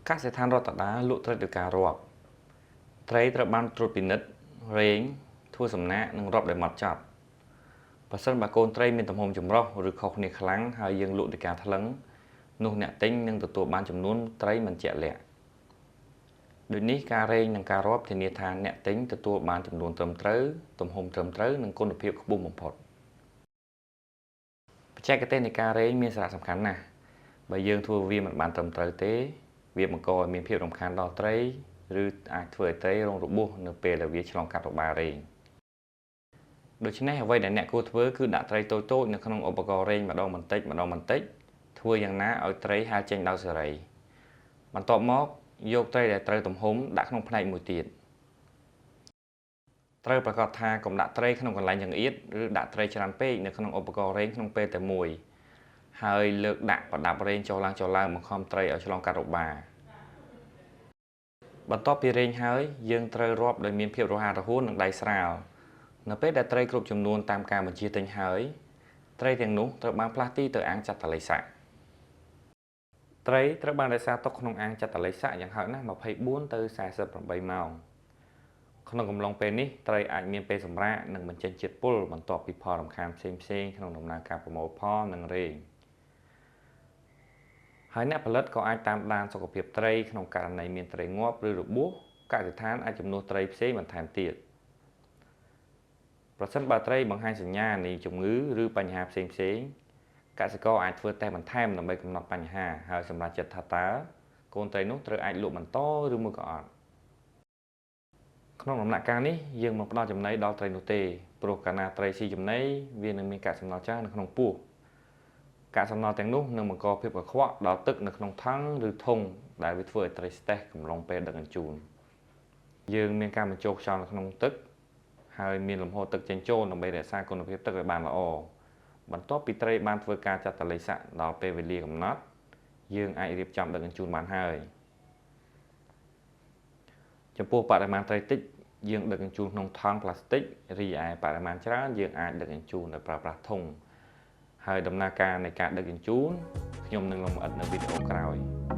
các sẽ than rọt đá lụa trời được cả rọp trời trời ban trôi pin nứt rèn thua sầm nã nâng rọp để mặt chặt và sân bà côn trời miền tầm hồng chùm rau rồi khóc nề kháng hai dương lụa được cả thằng lắng nụ nẹt tính nâng từ tổ ban chùm nón trời mình chẹt lẹ đôi ní cà rèn nâng cà rọp thì nề than nẹt tính từ tổ ban chùm nón tầm hồng trầm trời nâng côn được phiêu bung một phật chạy cái tên này cà rèn miền sạt sầm khán nè bà dương thua viên mặt bàn trầm trời tế việc mà coi miền phiêu đồng khán đo trờiឬអាចធ្វើឲ្យត្រីរងរបួសនៅពេលដែលវាឆ្លងកាត់របារែងដូច្នេះអ្វីដែលអ្នកគួរធ្វើគឺដាក់ត្រីតូចៗនៅក្នុងឧបករណ៍រែងម្ដងបន្តិចធ្វើយ៉ាងណាឲ្យត្រីហើរចេញដោយសេរីបន្ទាប់មកយកត្រីដែលត្រូវទំហំដាក់ក្នុងផ្នែកមួយទៀតត្រូវប្រកាសថាកុំដាក់ត្រីក្នុងកន្លែងចង្អៀតឬដាក់ត្រីច្រើនពេកនៅក្នុងឧបករណ៍រែងក្នុងពេលតែមួយហើយលើកដាក់ប្រដាប់រែងចុះឡើងបង្ខំត្រីឲ្យឆ្លងកាត់របាបន្ទាប់ពីរែងហើយយើងត្រូវរាប់ដោយមានភាពរហ័សរហួននិងដៃស្រាលនៅពេលដែលត្រីគ្រប់ចំនួនតាមការបញ្ជាទិញហើយត្រីទាំងនោះត្រូវបានផ្លាស់ទីទៅអាងចាត់តលិស័កត្រីត្រូវបានរក្សាទុកក្នុងអាងចាត់តលិស័កយ៉ាងហោចណាស់24ទៅ48ម៉ោងក្នុងកំឡុងពេលនេះត្រីអាចមានពេលសម្រាកនិងបញ្ចេញជាតិពុលបន្ទាប់ពីផលរំខានផ្សេងៗក្នុងដំណើរការប្រមូលផលនិងរែងហើយអ្នកផលិតក៏អាចតាមដានសុខភាពត្រីក្នុងករណីមានត្រីងាប់ឬរបួសកសិដ្ឋានអាចជំនួសត្រីផ្សេងបន្ថែមទៀតប្រសិនបើត្រីបង្ហាញសញ្ញានៃជំងឺឬបញ្ហាផ្សេងកសិករអាចធ្វើតេស្តបន្ថែមដើម្បីកំណត់បញ្ហាហើយសម្រេចចិត្តថាតើកូនត្រីនោះត្រូវអាចលក់បន្តឬមួយក៏អត់ក្នុងដំណាក់កាលនេះយើងមិនផ្ដល់ចំណីដល់ត្រីនោះទេព្រោះកាលណាត្រីស៊ីចំណីវានឹងមានកាកសំណល់ច្រើននៅក្នុងពោះកាកសំណល់ទាំងនោះនឹងបង្កភាពកខ្វក់ដល់ទឹកនៅក្នុងថង់ឬធុងដែលវាធ្វើឲ្យត្រីស្តេសកំឡុងពេលដឹកជញ្ជូនយើងមានការបញ្ចូលខ្យល់នៅក្នុងទឹកហើយមានលំហូរទឹកចេញចូលដើម្បីរក្សាគុណភាពទឹកឲ្យបានល្អបន្ទាប់ពីត្រីបានធ្វើការចាត់តលិស័កដល់ពេលវេលាកំណត់យើងអាចរៀបចំដឹកជញ្ជូនបានហើយចំពោះបរិមាណត្រីតិចយើងដឹកជញ្ជូនក្នុងថង់ប្លាស្ទិករីឯបរិមាណច្រើនយើងអាចដឹកជញ្ជូនដោយប្រើប្រាស់ធុងហើយដំណើរការនៃការដឹកជញ្ជូនខ្ញុំនឹងលម្អិតនៅវីដេអូក្រោយ